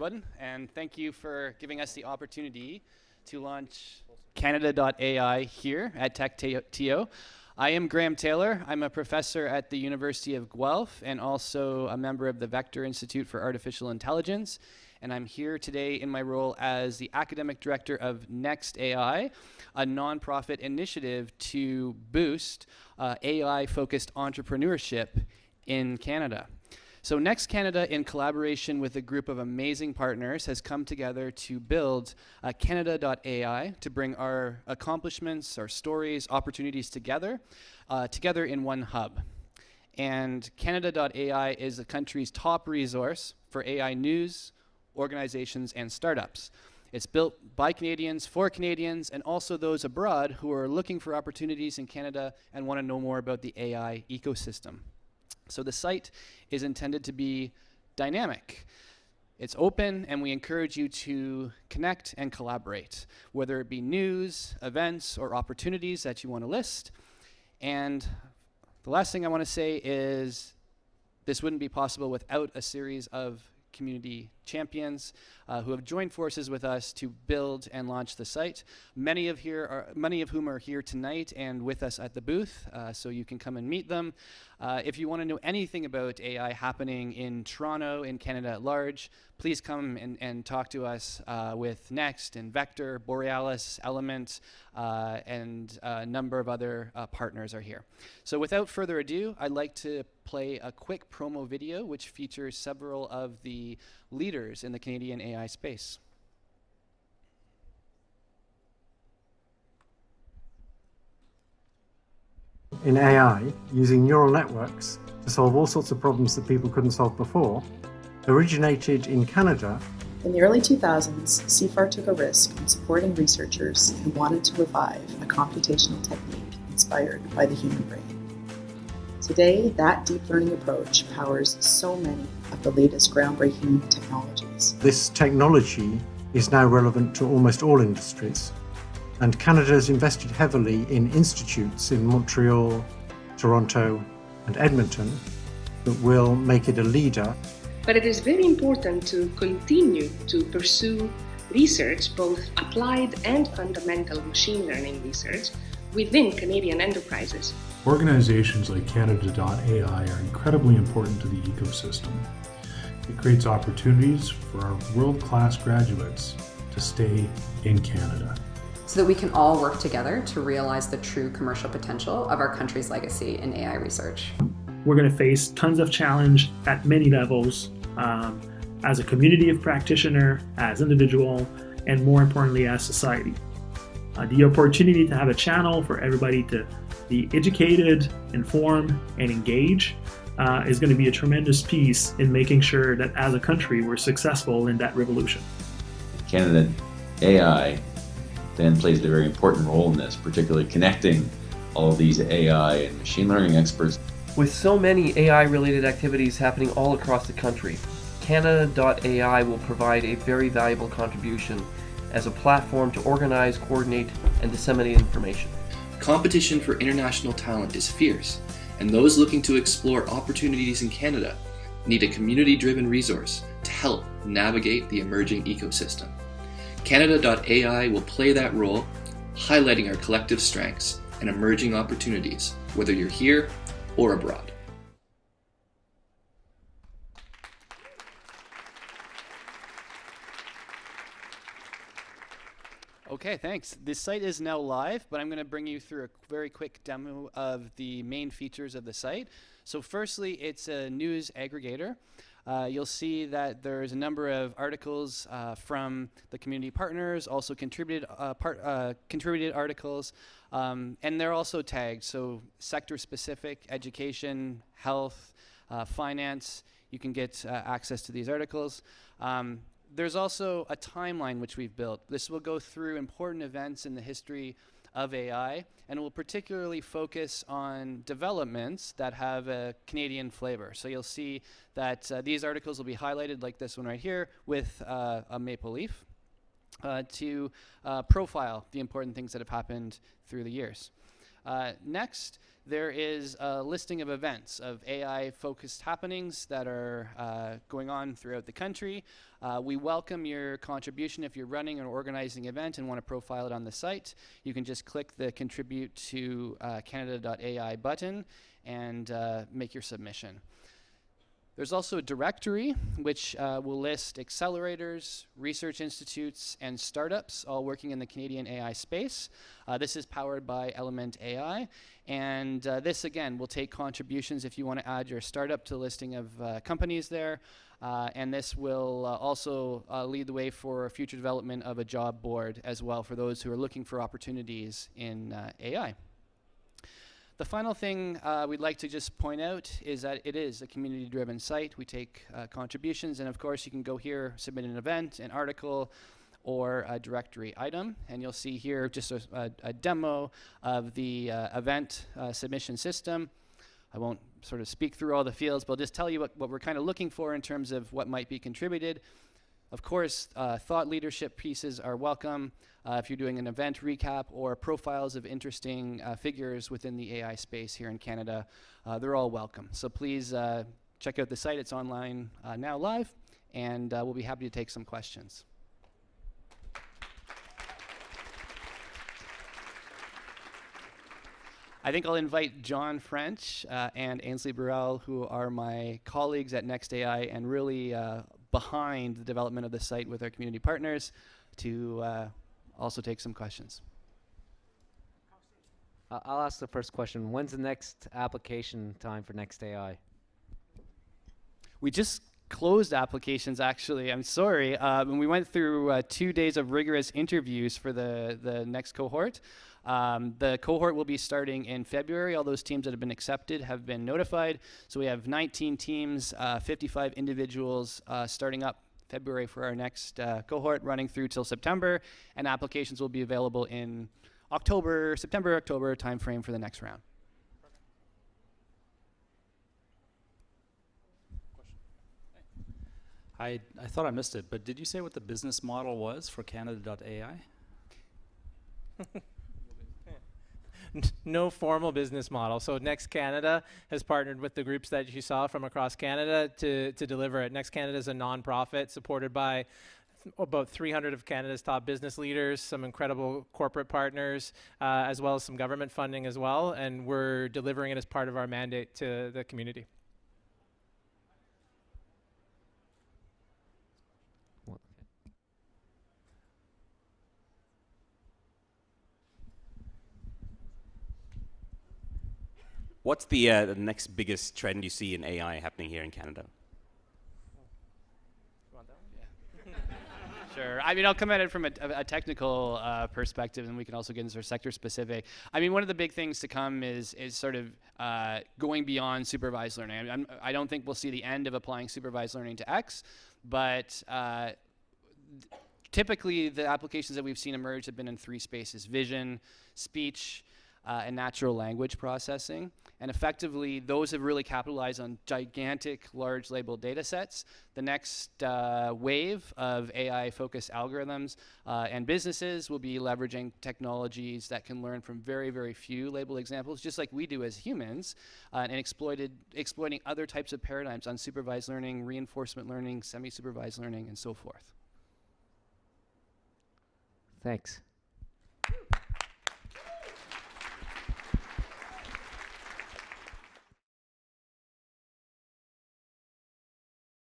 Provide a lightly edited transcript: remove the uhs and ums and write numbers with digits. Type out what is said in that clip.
everyone, and thank you for giving us the opportunity to launch Canada.AI here at TechTO. I am Graham Taylor. I'm a professor at the University of Guelph and also a member of the Vector Institute for Artificial Intelligence. And I'm here today in my role as the academic director of Next.AI, a nonprofit initiative to boost AI-focused entrepreneurship in Canada. So Next Canada, in collaboration with a group of amazing partners, has come together to build Canada.AI to bring our accomplishments, our stories, opportunities together in one hub. And Canada.AI is the country's top resource for AI news, organizations, and startups. It's built by Canadians, for Canadians, and also those abroad who are looking for opportunities in Canada and want to know more about the AI ecosystem. So the site is intended to be dynamic. It's open, and we encourage you to connect and collaborate, whether it be news, events, or opportunities that you want to list. And the last thing I want to say is this wouldn't be possible without a series of community champions who have joined forces with us to build and launch the site. Many of whom are here tonight and with us at the booth, so you can come and meet them. If you want to know anything about AI happening in Toronto, in Canada at large, please come and talk to us with Next and Vector, Borealis, Element, and a number of other partners are here. So without further ado, I'd like to play a quick promo video which features several of the leaders in the Canadian AI space. In AI, using neural networks to solve all sorts of problems that people couldn't solve before, originated in Canada. In the early 2000s, CIFAR took a risk in supporting researchers who wanted to revive a computational technique inspired by the human brain. Today, that deep learning approach powers so many of the latest groundbreaking technologies. This technology is now relevant to almost all industries, and Canada has invested heavily in institutes in Montreal, Toronto, and Edmonton that will make it a leader. But it is very important to continue to pursue research, both applied and fundamental machine learning research, within Canadian enterprises. Organizations like Canada.AI are incredibly important to the ecosystem. It creates opportunities for our world-class graduates to stay in Canada, so that we can all work together to realize the true commercial potential of our country's legacy in AI research. We're going to face tons of challenge at many levels, as a community of practitioner, as individual, and more importantly, as society. The opportunity to have a channel for everybody to be educated, inform, and engage is going to be a tremendous piece in making sure that as a country we're successful in that revolution. Canada.AI then plays a very important role in this, particularly connecting all of these AI and machine learning experts. With so many AI-related activities happening all across the country, Canada.AI will provide a very valuable contribution as a platform to organize, coordinate, and disseminate information. Competition for international talent is fierce, and those looking to explore opportunities in Canada need a community-driven resource to help navigate the emerging ecosystem. Canada.AI will play that role, highlighting our collective strengths and emerging opportunities, whether you're here or abroad. Okay, thanks. This site is now live, but I'm going to bring you through a very quick demo of the main features of the site. So firstly, it's a news aggregator. You'll see that there's a number of articles from the community partners, also contributed articles, and they're also tagged, so sector-specific, education, health, finance. You can get access to these articles. There's also a timeline which we've built. This will go through important events in the history of AI, and will particularly focus on developments that have a Canadian flavor. So you'll see that these articles will be highlighted, like this one right here, with a maple leaf to profile the important things that have happened through the years. Next, there is a listing of events of AI-focused happenings that are going on throughout the country. We welcome your contribution if you're running or organizing an event and want to profile it on the site. You can just click the Contribute to Canada.AI button and make your submission. There's also a directory which will list accelerators, research institutes, and startups all working in the Canadian AI space. This is powered by Element AI, and this again will take contributions if you want to add your startup to the listing of companies there. And this will also lead the way for future development of a job board as well for those who are looking for opportunities in AI. The final thing we'd like to just point out is that it is a community-driven site. We take contributions, and of course you can go here, submit an event, an article, or a directory item. And you'll see here just a demo of the event submission system. I won't sort of speak through all the fields, but I'll just tell you what we're kind of looking for in terms of what might be contributed. Of course, thought leadership pieces are welcome. If you're doing an event recap or profiles of interesting figures within the AI space here in Canada, they're all welcome. So please check out the site. It's online now live, and we'll be happy to take some questions. I think I'll invite John French and Ainsley Burrell, who are my colleagues at NextAI and really behind the development of the site with our community partners, to also take some questions. I'll ask the first question. When's the next application time for NextAI? We just closed applications, actually. I'm sorry. And we went through 2 days of rigorous interviews for the next cohort. The cohort will be starting in February. All those teams that have been accepted have been notified. So we have 19 teams, 55 individuals starting up February for our next cohort, running through till September. And applications will be available in September, October timeframe for the next round. I thought I missed it, but did you say what the business model was for Canada.AI? No formal business model. So Next Canada has partnered with the groups that you saw from across Canada to deliver it. Next Canada is a nonprofit supported by about 300 of Canada's top business leaders, some incredible corporate partners, as well as some government funding as well. And we're delivering it as part of our mandate to the community. What's the next biggest trend you see in AI happening here in Canada? Sure. I mean, I'll come at it from a technical perspective, and we can also get into sector specific. I mean, one of the big things to come is sort of going beyond supervised learning. I don't think we'll see the end of applying supervised learning to X, but typically the applications that we've seen emerge have been in 3 spaces: vision, speech, and natural language processing. And effectively, those have really capitalized on gigantic, large labeled data sets. The next wave of AI-focused algorithms and businesses will be leveraging technologies that can learn from very, very few labeled examples, just like we do as humans, and exploiting other types of paradigms: unsupervised learning, reinforcement learning, semi-supervised learning, and so forth. Thanks.